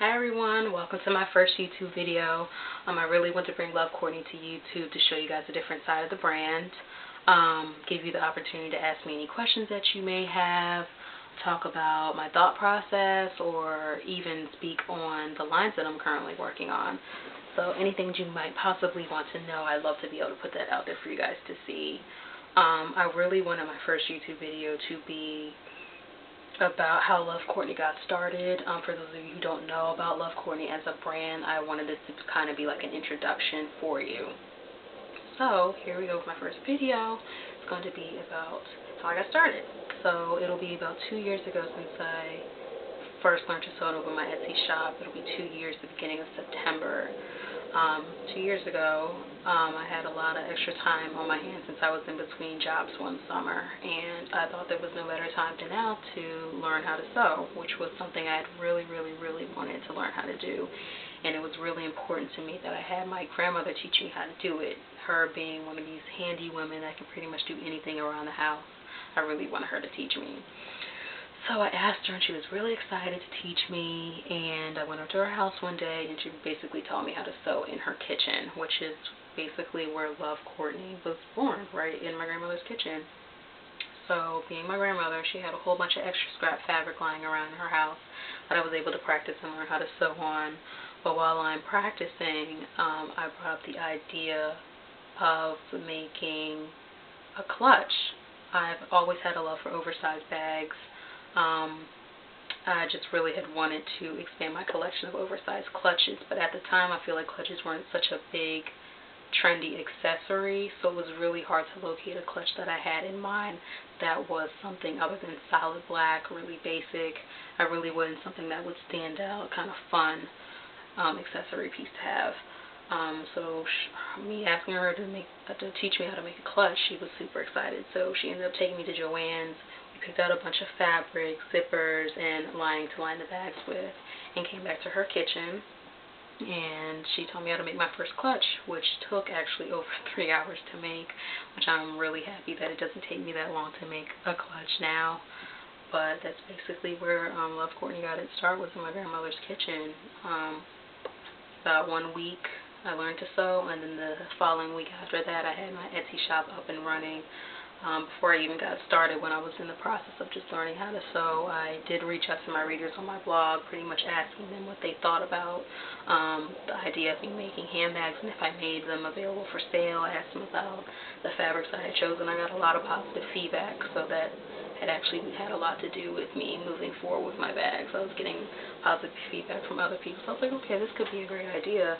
Hi everyone, welcome to my first YouTube video. I really want to bring Love Cortnie to YouTube to show you guys a different side of the brand. Give you the opportunity to ask me any questions that you may have, talk about my thought process, or even speak on the lines that I'm currently working on. So anything you might possibly want to know, I'd love to be able to put that out there for you guys to see. I really wanted my first YouTube video to be about how Love Cortnie got started. For those of you who don't know about Love Cortnie as a brand, I wanted this to kind of be like an introduction for you. So here we go with my first video. It's going to be about how I got started. So it'll be about 2 years ago since I first learned to sew and open my Etsy shop. It'll be 2 years at the beginning of September. 2 years ago, I had a lot of extra time on my hands since I was in between jobs one summer, and I thought there was no better time than now to learn how to sew, which was something I had really wanted to learn how to do. And it was really important to me that I had my grandmother teach me how to do it. Her being one of these handy women that can pretty much do anything around the house, I really wanted her to teach me. So I asked her, and she was really excited to teach me, and I went up to her house one day, and she basically taught me how to sew in her kitchen, which is basically where Love Cortnie was born, right in my grandmother's kitchen. So being my grandmother, she had a whole bunch of extra scrap fabric lying around in her house that I was able to practice and learn how to sew on. But while I'm practicing, I brought up the idea of making a clutch. I've always had a love for oversized bags. I just really had wanted to expand my collection of oversized clutches, but at the time I feel like clutches weren't such a big trendy accessory, so it was really hard to locate a clutch that I had in mind that was something other than solid black, really basic. I really wanted something that would stand out, kind of fun accessory piece to have. So me asking her to teach me how to make a clutch, she was super excited. So she ended up taking me to Joann's. We picked out a bunch of fabric, zippers, and lining to line the bags with, and came back to her kitchen. And she taught me how to make my first clutch, which took actually over 3 hours to make, which I'm really happy that it doesn't take me that long to make a clutch now. But that's basically where Love Cortnie got its start, was in my grandmother's kitchen. About 1 week I learned to sew, and then the following week after that I had my Etsy shop up and running. Before I even got started, when I was in the process of just learning how to sew, I did reach out to my readers on my blog, pretty much asking them what they thought about the idea of me making handbags, and if I made them available for sale. I asked them about the fabrics I had chosen. I got a lot of positive feedback, so that had actually had a lot to do with me moving forward with my bags. I was getting positive feedback from other people, so I was like, okay, this could be a great idea.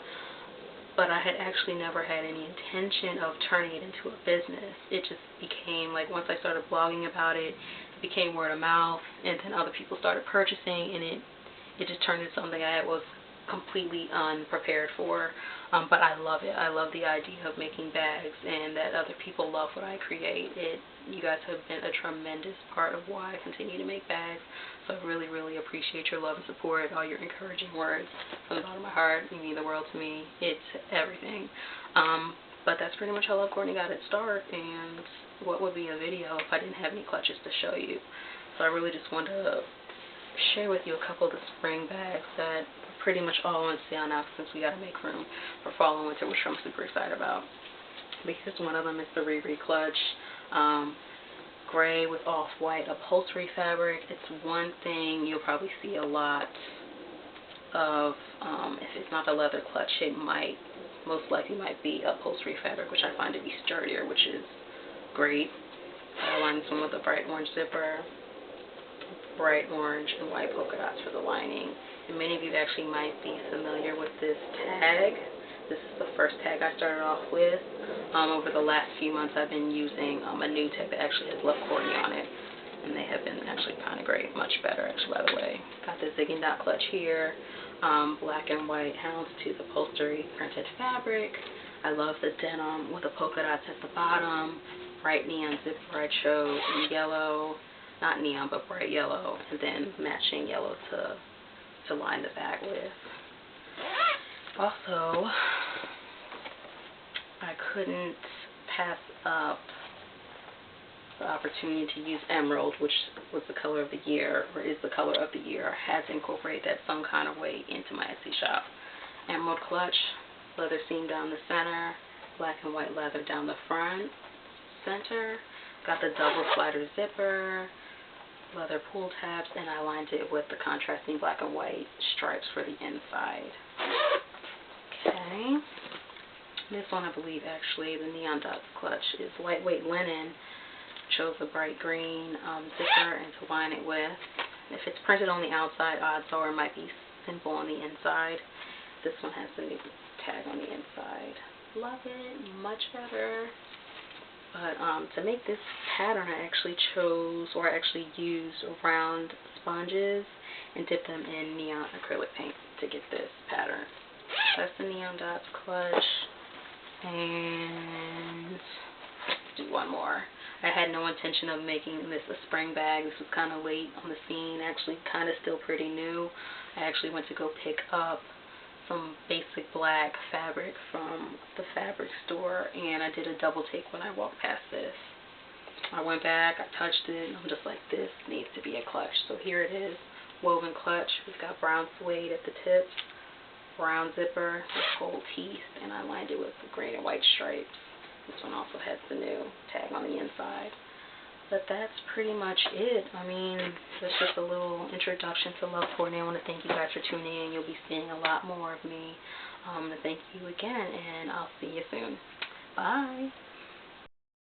But I had actually never had any intention of turning it into a business. It just became, like, once I started blogging about it, it became word of mouth, and then other people started purchasing, and it just turned into something I was completely unprepared for. But I love it. I love the idea of making bags, and that other people love what I create. You guys have been a tremendous part of why I continue to make bags. So I really appreciate your love and support, all your encouraging words from the bottom of my heart. You mean the world to me. It's everything. But that's pretty much how Love Cortnie got its start, and what would be a video if I didn't have any clutches to show you. So I really just wanted to share with you a couple of the spring bags that are pretty much all on sale now, since we got to make room for fall and winter, which I'm super excited about. Because one of them is the Riri clutch. Gray with off-white upholstery fabric. It's one thing you'll probably see a lot of. If it's not a leather clutch, it most likely might be upholstery fabric, which I find to be sturdier, which is great. I lined this one with a bright orange zipper, bright orange and white polka dots for the lining. And many of you actually might be familiar with this tag. This is the first tag I started off with. Over the last few months I've been using a new tag that actually has Love Cortnie on it, and they have been actually kind of great, much better actually, by the way. Got the Zig and Dot clutch here, black and white houndstooth upholstery printed fabric. I love the denim with the polka dots at the bottom, bright neon zipper I chose in yellow, not neon but bright yellow, and then matching yellow to line the bag with. Also, I couldn't pass up the opportunity to use emerald, which was the color of the year, or is the color of the year. I had to incorporate that some kind of way into my Etsy shop. Emerald clutch, leather seam down the center, black and white leather down the front, center. Got the double slider zipper, leather pull tabs, and I lined it with the contrasting black and white stripes for the inside. Okay. This one, I believe, actually, the neon dots clutch is lightweight linen. Chose a bright green zipper and to line it with. If it's printed on the outside, odds are it might be simple on the inside. This one has the new tag on the inside. Love it. Much better. But to make this pattern, I actually used round sponges and dipped them in neon acrylic paint to get this pattern. That's the neon dots clutch. And let's do one more. I had no intention of making this a spring bag. This was kind of late on the scene, actually kind of still pretty new. I actually went to go pick up some basic black fabric from the fabric store, and I did a double take when I walked past this. I went back, I touched it, and I'm just like, this needs to be a clutch. So here it is, woven clutch. We've got brown suede at the tips, brown zipper with gold teeth, and I lined it with the green and white stripes. This one also has the new tag on the inside. But that's pretty much it. I mean, it's just a little introduction to Love Cortnie. I want to thank you guys for tuning in. You'll be seeing a lot more of me. Thank you again, and I'll see you soon. Bye.